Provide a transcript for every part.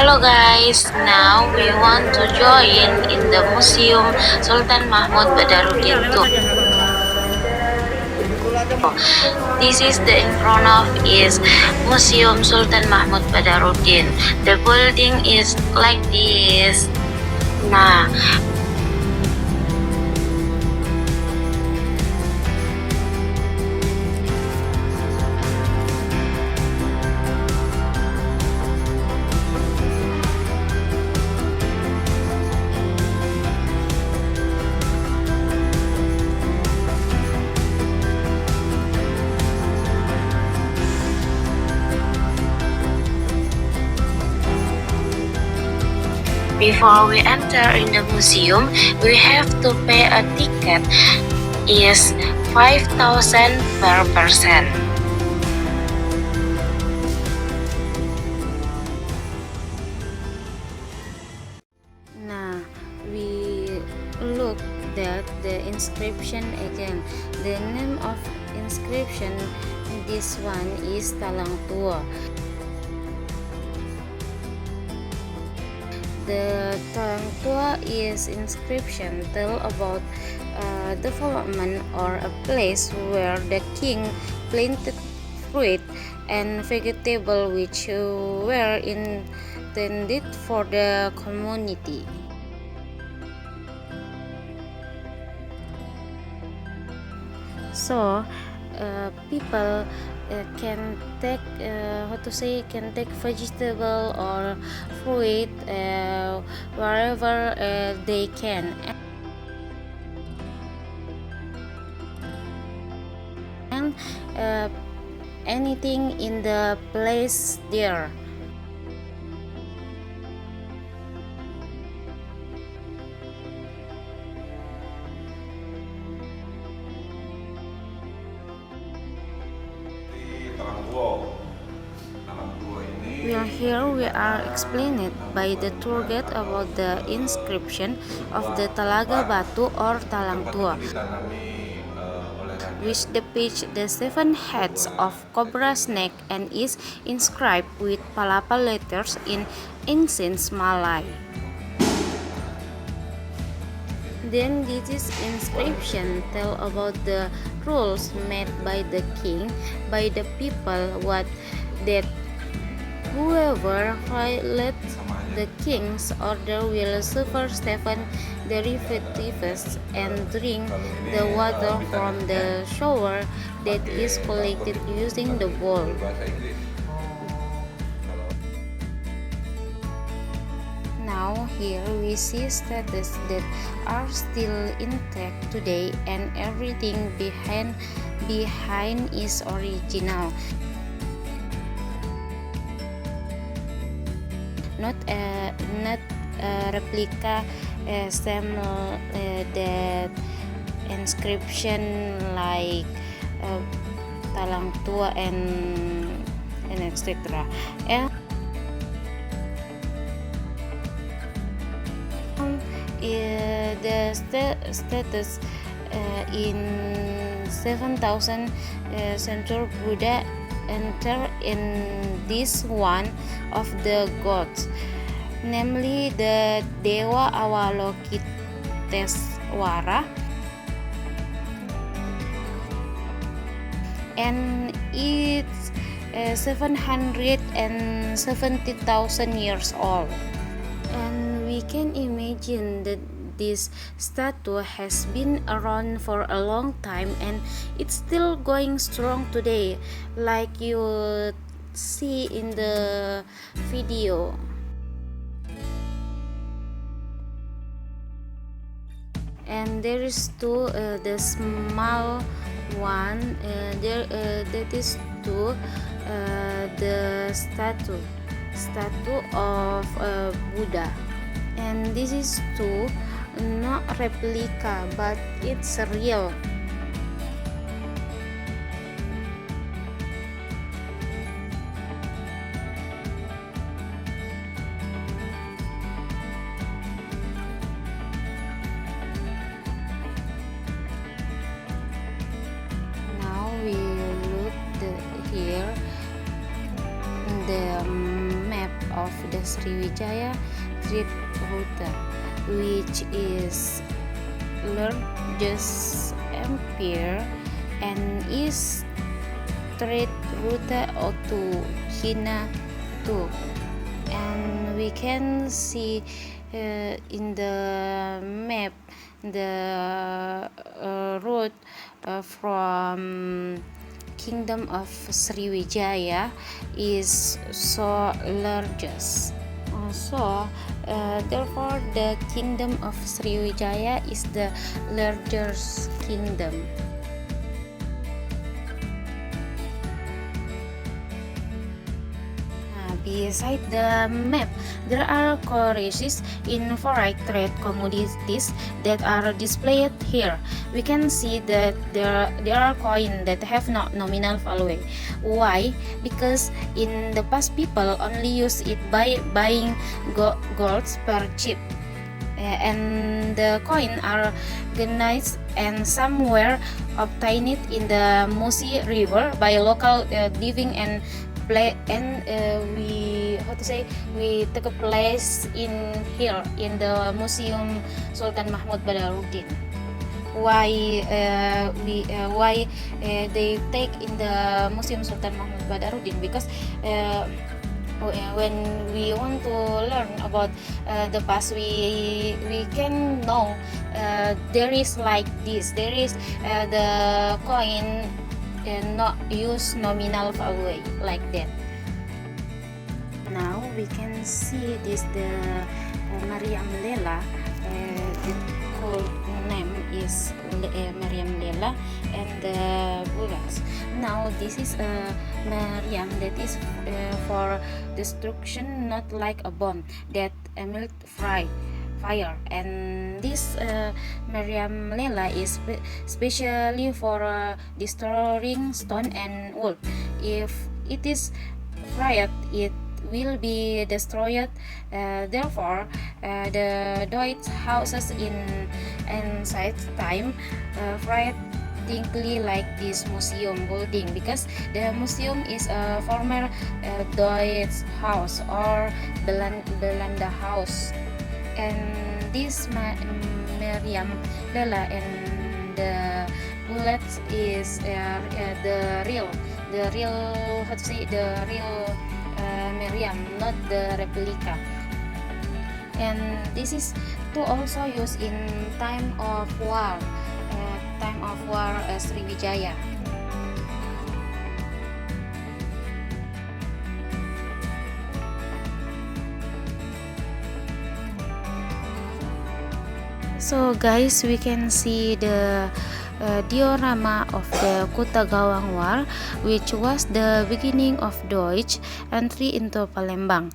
Hello guys, now we want to join in the Museum Sultan Mahmud Badaruddin tour. This is the in front of is Museum Sultan Mahmud Badaruddin. The building is like this. Nah, before we enter in the museum, we have to pay a ticket. Is 5,000 per person. Now we look at the inscription again. The name of inscription this one is Talang Tua. The Talang Tua is inscription tell about development or a place where the king planted fruit and vegetable which were intended for the community. So people can take vegetable or fruit wherever they can, and anything in the place there. We are explained by the tour guide about the inscription of the Talaga Batu or Talang Tua, which depicts the 7 heads of cobra snake and is inscribed with Palapa letters in ancient Malay. Then this inscription tell about the rules made by the king, by the people, what that whoever violates the king's order will suffer 7 derivatives and drink the water from the shower that is collected using the bowl. Now here we see statues that are still intact today, and everything behind is original. Not a replica, same that inscription like Talang Tua and etc. And the status in 7,000 century Buddha enter in this one of the gods, namely the Dewa Avalokiteswara, and it's 770,000 years old. And we can imagine that this statue has been around for a long time and it's still going strong today, like you see in the video. And there is two the small one that is two the statue of Buddha, and this is two not replica but it's real. Now we look here the map of the Sriwijaya trade route, which is largest empire and is trade route to China too. And we can see in the map the route from Kingdom of Sriwijaya is so largest. Therefore, the Kingdom of Sriwijaya is the largest kingdom. Beside the map, there are currencies in foreign trade commodities that are displayed here. We can see that there are coins that have no nominal value. Why? Because in the past, people only use it by buying gold per chip. And the coin are organized and somewhere obtained in the Musi River by local living and we take a place in here in the Museum Sultan Mahmud Badaruddin. Why they take in the Museum Sultan Mahmud Badaruddin? Because when we want to learn about the past, we can know there is like this. There is the coin and not use nominal value like that. Now we can see this the Maryam Lela. The code name is Maryam Lela and the bullocks. Now this is a Maryam that is for destruction, not like a bomb that emit fire. And this Maryam Lela is specially for destroying stone and wood. If it is fired, it will be destroyed. Therefore, the Deutsche houses in ancient time fired distinctly like this museum building, because the museum is a former Deutsche house or Belanda house. And this Maryam Lela and the bullets is the real Maryam, not the replica. And this is to also use in time of war Sriwijaya. So guys, we can see the diorama of the Kota Gawang War, which was the beginning of Deutsch entry into Palembang.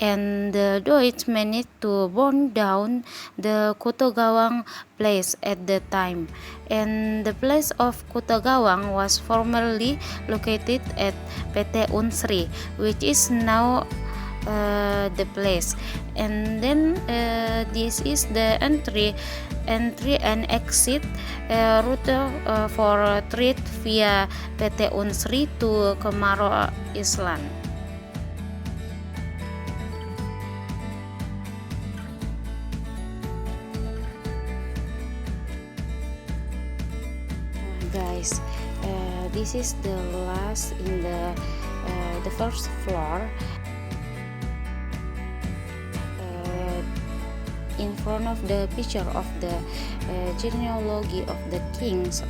And the Deutsch managed to burn down the Kota Gawang place at the time. And the place of Kota Gawang was formerly located at PT Unsri, which is now the place. And then this is the entry and exit route for trade via PT Unsri to Kemaro Island. Guys, this is the last in the first floor. In front of the picture of the genealogy of the kings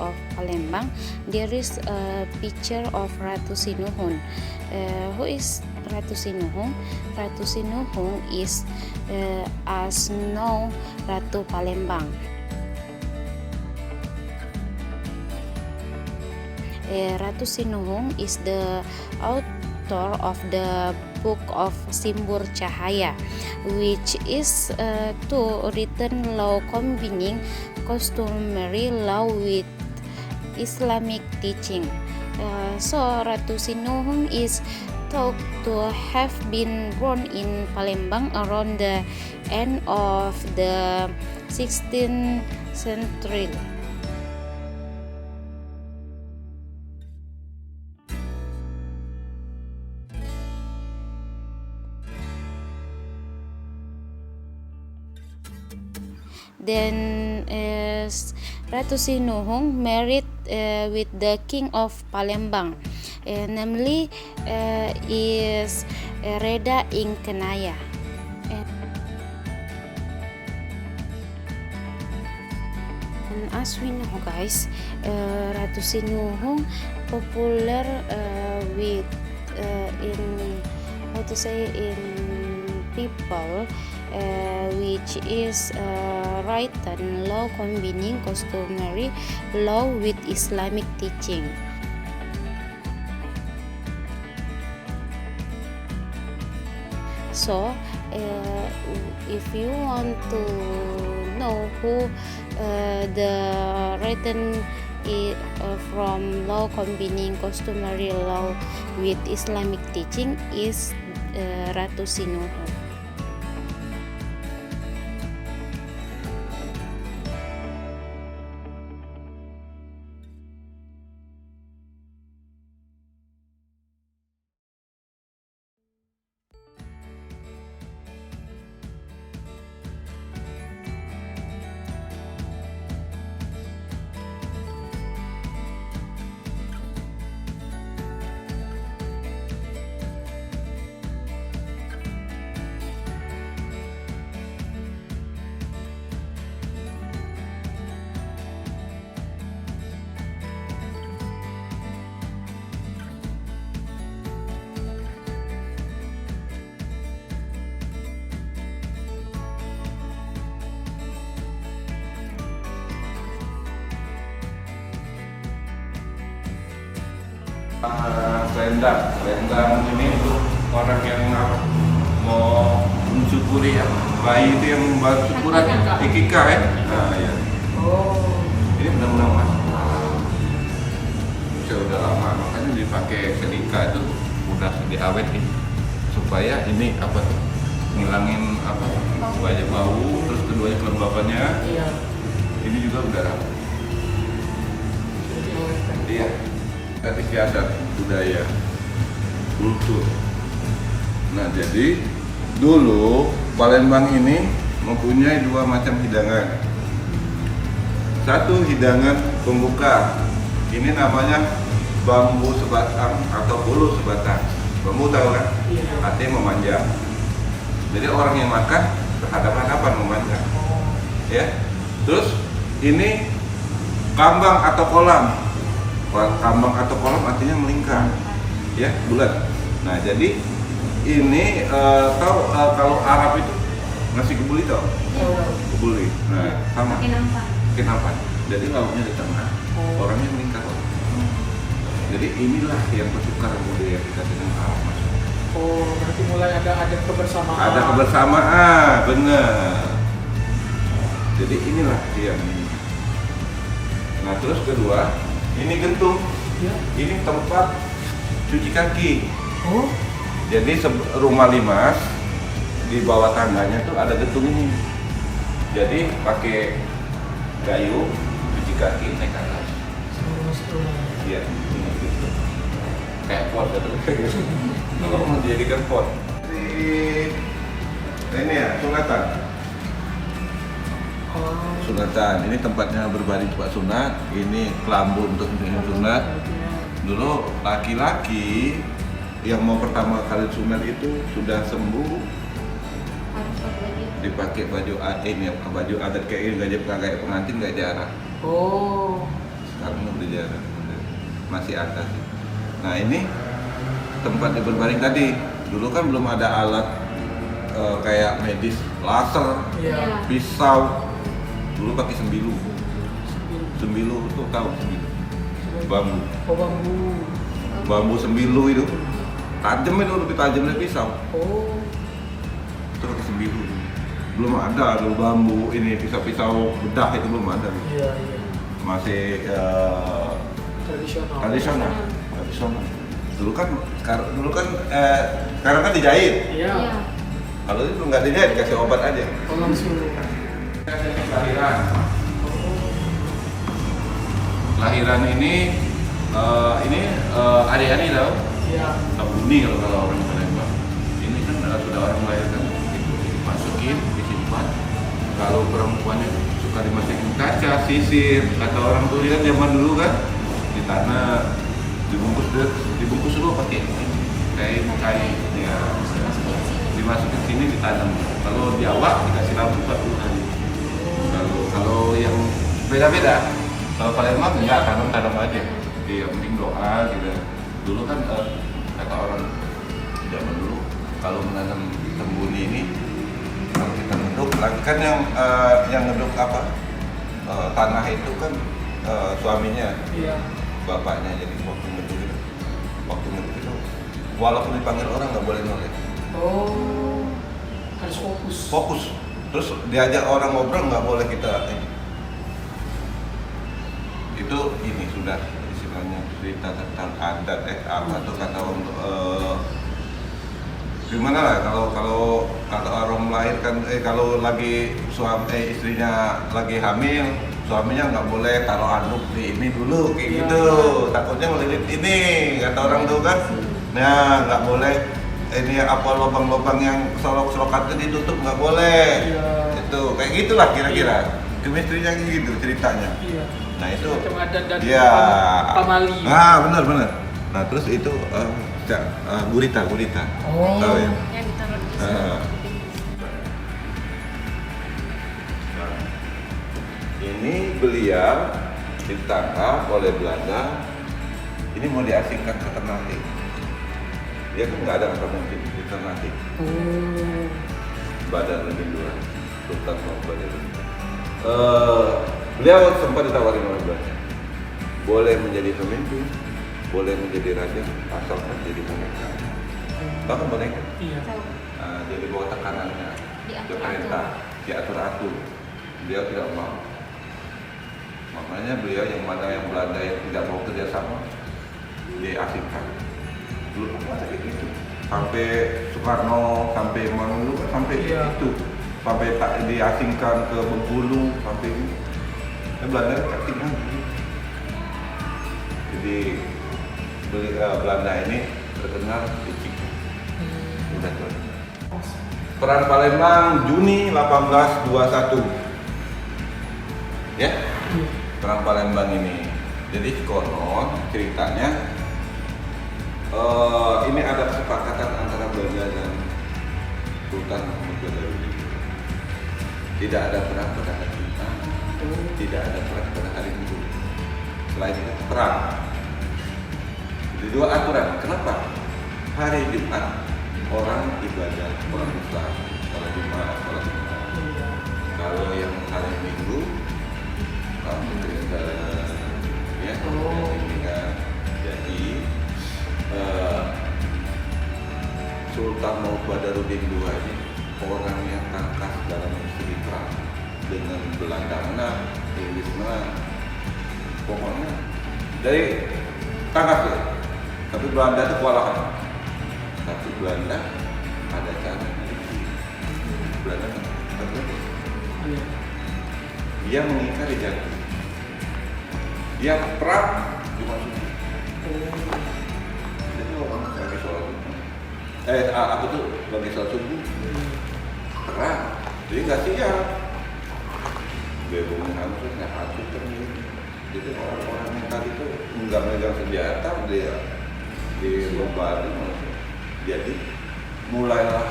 of Palembang, there is a picture of Ratu Sinuhun. Who is Ratu Sinuhun? Ratu Sinuhun is as known Ratu Palembang. Ratu Sinuhun is the author of the Book of Simbur Cahaya, which is written law combining customary law with Islamic teaching. So Ratu Sinuhun is thought to have been born in Palembang around the end of the 16th century. then Ratu Sinuhung married with the king of Palembang, namely is Reda Ing Kenaya. And as we know, guys, Ratu Sinuhung popular with in how to say in people, which is written law combining customary law with Islamic teaching. So if you want to know who the written from law combining customary law with Islamic teaching is Ratu Sinuhung. Selendang ini untuk orang yang mau mensyukuri ya, bayi itu yang membawa syukuran ikika ya. Nah ya. Ini benar-benar mas. Sudah lama, makanya dipakai ketika itu udah diawetin supaya ini apa tuh ngilangin apa banyak bau, terus keduanya kelembabannya. Ini juga udara. Iya. Istiadat budaya kultur. Nah jadi dulu Palembang ini mempunyai dua macam hidangan. Satu hidangan pembuka, ini namanya bambu sebatang atau bulu sebatang. Bambu tahu kan? Artinya memanjang. Jadi orang yang makan berhadapan-hadapan memanjang. Ya. Terus ini kambang atau kolam. Kambang atau kolam artinya melingkar, ya bulat. Nah jadi ini tahu kalau Arab itu nasi kebuli tau? Kebuli. Nah sama. Kenapa? Jadi lauknya di tengah, orangnya melingkar. Jadi inilah yang pertukaran budaya kita dengan Arab mas. Oh berarti mulai ada kebersamaan. Ada kebersamaan, benar. Jadi inilah yang ini. Nah terus kedua. Ini gentung, ya. Ini tempat cuci kaki. Oh. Jadi rumah limas di bawah tangganya tuh ada gentung ini. Jadi pakai kayu cuci kaki naik ke atas. Iya, ini gitu. Kayak pot gitu. Kalau mau dijadikan pot. Ini ya sunatan. Sunatan, ini tempatnya berbaring Pak Sunat, ini kelambu untuk sunat. Dulu laki-laki yang mau pertama kali sunat itu sudah sembuh, dipakai baju ini, baju adat kayak ini, kayak pengantin nggak jarang. Oh. Sekarang udah jarang, masih ada sih. Nah ini tempat berbaring tadi. Dulu kan belum ada alat kayak medis, laser, pisau. Dulu pakai sembilu. Sembilu itu tahu sembilu? Bambu. Oh bambu. Bambu sembilu itu. Tajam itu lebih tajam dari pisau. Oh. Itu pakai sembilu. Belum ada dulu bambu ini pisau-pisau bedah itu belum ada. Iya. Masih tradisional. Dulu kan sekarang kan dijahit. Iya. Kalau itu nggak dijahit, kasih obat aja. Oh langsung. Kelahiran ini adik-adik tahu? Iya. Tabuni kalau orang Palembang. Ini kan sudah orang melahirkan, itu dimasukin, disimpan. Kalau perempuannya suka dimasukin kaca, sisir, kata orang tuh kan zaman dulu kan di tanah dibungkus dulu pakai kain ya, dimasukin sini ditanam. Kalau di awak dikasih lampu 40 hari. Kalau yang beda-beda, kalau Palembang enggak, tanam aja. Jadi yang penting doa gitu. Dulu kan kata orang zaman dulu kalau menanam tembuni ini, kalau kita ngeduk lagi kan yang ngeduk apa tanah itu kan suaminya, Iya. bapaknya. Jadi waktu ngeduk itu walaupun dipanggil orang nggak boleh noleh, Oh, harus fokus. terus diajak orang ngobrol nggak boleh kita itu ini sudah istilahnya cerita tentang adat apa tuh kata untuk gimana lah kalau kata orang melahirkan kalau lagi istrinya lagi hamil, suaminya nggak boleh taruh anduk di ini dulu kayak gitu, takutnya melilit ini kata orang tuh kan. Nah nggak boleh ini apa lubang-lubang yang solok-solokan itu ditutup, nggak boleh. Itu kayak gitulah kira-kira kemistrinya gitu ceritanya. Iya. Nah itu Macam adat dan ya pamali. benar. Nah terus itu gurita Oh. tahu ya. Yang ditaruh di Nah, ini beliau ditangkap oleh Belanda, ini mau diasingkan ke Ternate. Dia kan nggak ada kata mungkin di Ternate. Oh. Badarudin II, Sultan Mahmud Badarudin. Beliau sempat ditawari oleh Belanda, boleh menjadi pemimpin, boleh menjadi raja, asalkan jadi boneka. Bahkan boneka. Iya. Jadi bawa tekanannya, perintah, diatur-atur. Beliau tidak mau. Makanya beliau yang mana yang Belanda yang tidak mau kerjasama, diasingkan. Dulu apa kayak gitu. Sampai Soekarno, sampai Manulu, sampai itu, sampai tak diasingkan ke Bengkulu, sampai ini. Belanda kan tinggal. Jadi Belanda ini terkenal licik. Udah tuh. Perang Palembang Juni 1821. Ya, perang Palembang ini. Jadi konon ceritanya ini ada kesepakatan antara Belanda dan Sultan Mahmud Badarudin. Tidak ada perang pada hari Jumat, tidak ada perang pada hari Minggu. Selain itu perang. Jadi dua aturan. Kenapa? Hari Jumat orang ibadah, orang Islam, sholat Jumat. Kalau yang hari Minggu kamu Kristen, ya, ini kan. Jadi Sultan Mahmud Badarudin II ini orang yang tangkas dalam studi perang dengan Belanda menang, Inggris menang, pokoknya dari tangkas ya. Tapi Belanda itu kewalahan. Tapi Belanda ada cara. Belanda kan dia mengingkari janji. Dia perang dimasuki. Jadi orang lagi sholat subuh. Aku tuh lagi sholat subuh. Perang. Jadi nggak siap. Bebungnya hancur, nggak hancur terus. Jadi orang-orang yang tadi tuh nggak megang senjata, dia bombardir. Jadi mulailah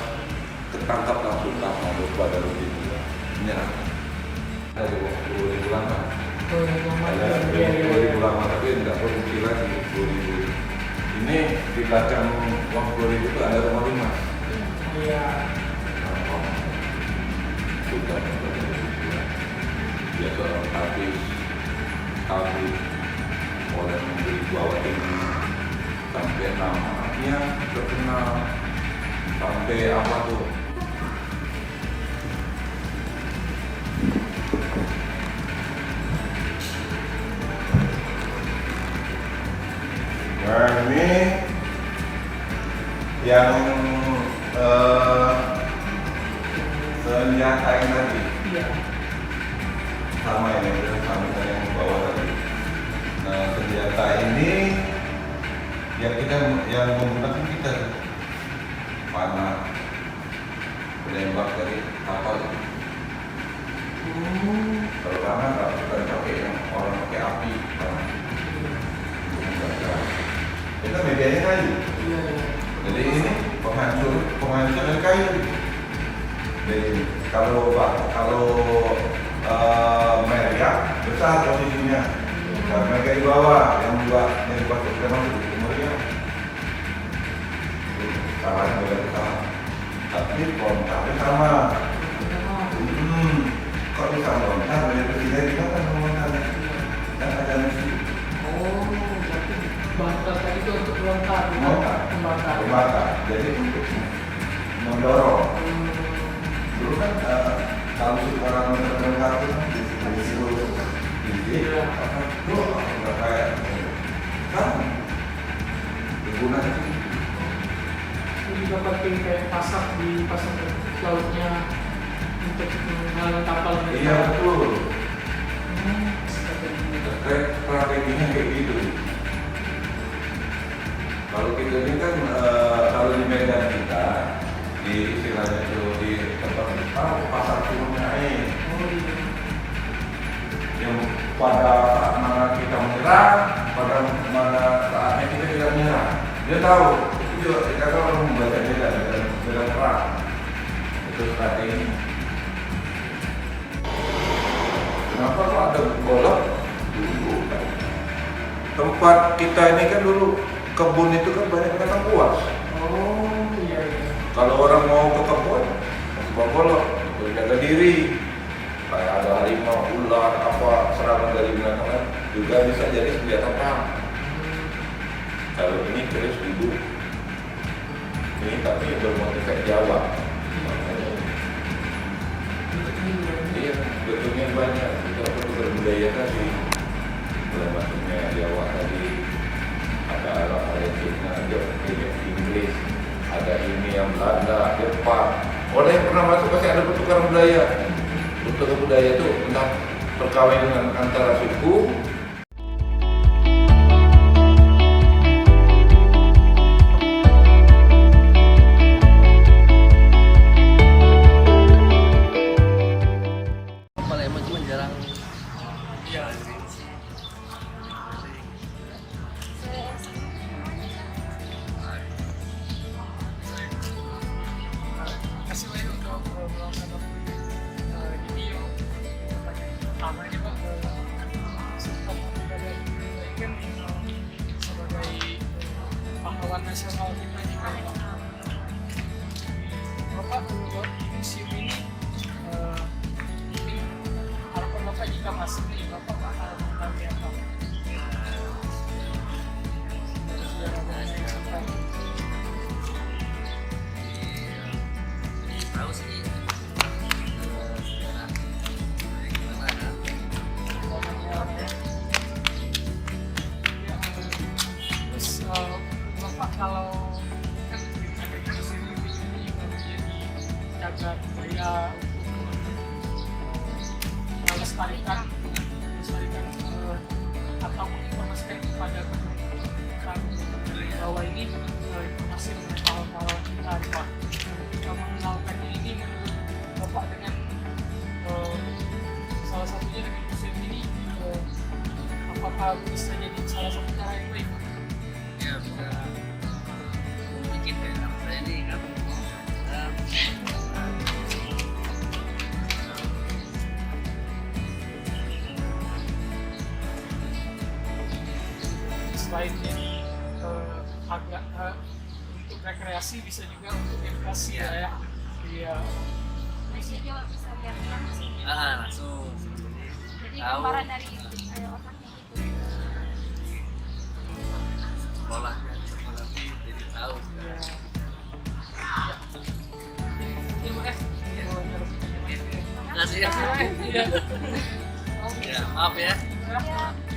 ketangkap langsung Mahmud Badarudin menyerang. Ada 20.000 lama. Ada 20.000 lama tapi tidak produksi lagi 20.000. Ini di belakang uang 20.000 itu ada rumah dinas. Iya. Sudah dia seorang tabib oleh Menteri Jawa Tinggi sampai namanya terkenal sampai apa tuh. Nah ini yang senjata yang tadi Iya. sama ini sama yang bawah tadi. Nah senjata ini yang menggunakan kita panah, penembak dari kapal. Kalau tanah nggak bukan pakai yang orang pakai api, tanah. Itu medianya kayu. Iya. Jadi ini penghancur dari kayu. Jadi kalau mereka besar posisinya, nah, mereka di bawah yang buat kita masuk di timurnya. Salahnya beda besar. Tapi kontaknya sama. Kok bisa lontar dari presiden kita kan lontarnya kan ada misi. Oh, berarti bakar tadi itu untuk melontar, Membakar. Jadi untuk mendorong. Dulu kan kalau orang melontar itu kan di situ tinggi, itu nggak kayak kan digunakan itu. Itu juga pakai kayak pasang lautnya untuk menghalang kapal mereka. Iya betul. Strateginya kayak gitu. Kalau kita ini kan kalau di Medan kita di istilahnya itu di tempat pasar turunnya air. Yang pada saat mana kita menyerang, pada mana saatnya kita tidak menyerang. Dia tahu. Itu juga kita kalau membaca Medan perang. Itu strategi. Kenapa kok ada golok? Dulu tempat kita ini kan dulu kebun itu kan banyak binatang buas. Oh iya. Kalau orang mau ke kebun, bawa golok, itu jaga diri. Kayak ada harimau, ular, apa serangan dari binatang juga bisa jadi senjata perang. Kalau ini terus duduk. Ini tapi bermotif kayak Jawa. Iya, bentuknya banyak. Itu apa berbudaya tadi. Bentuknya Jawa tadi. Ada Arab, ada Cina, ada Inggris, ada ini yang Belanda, Jepang. Orang yang pernah masuk pasti ada pertukaran budaya. Pertukaran budaya itu tentang perkawinan antara suku. Pahlawan nasional kita di Bapak menurut di museum ini mungkin harapan Bapak jika masuk nih Bapak bakal mengambil apa? Tahu sih gimana kan? Terus Bapak kalau kan ada di sini ini juga menjadi jaga budaya untuk melestarikan atau menginformasikan kepada orang bahwa ini informasi mengenai hal-hal kita Pak. Kita mengenalkannya ini menurut Bapak dengan salah satunya dengan museum ini apakah bisa jadi salah satu cara yang baik? Ya bisa bikin kayak apa saya ini kan selain jadi agak untuk rekreasi bisa juga untuk edukasi ya. Iya. Visinya bisa lihat langsung. langsung Jadi tahu gambaran dari otaknya gitu. sekolah jadi tahu Iya. Terima kasih. kasih ya Iya. ya maaf ya Ya.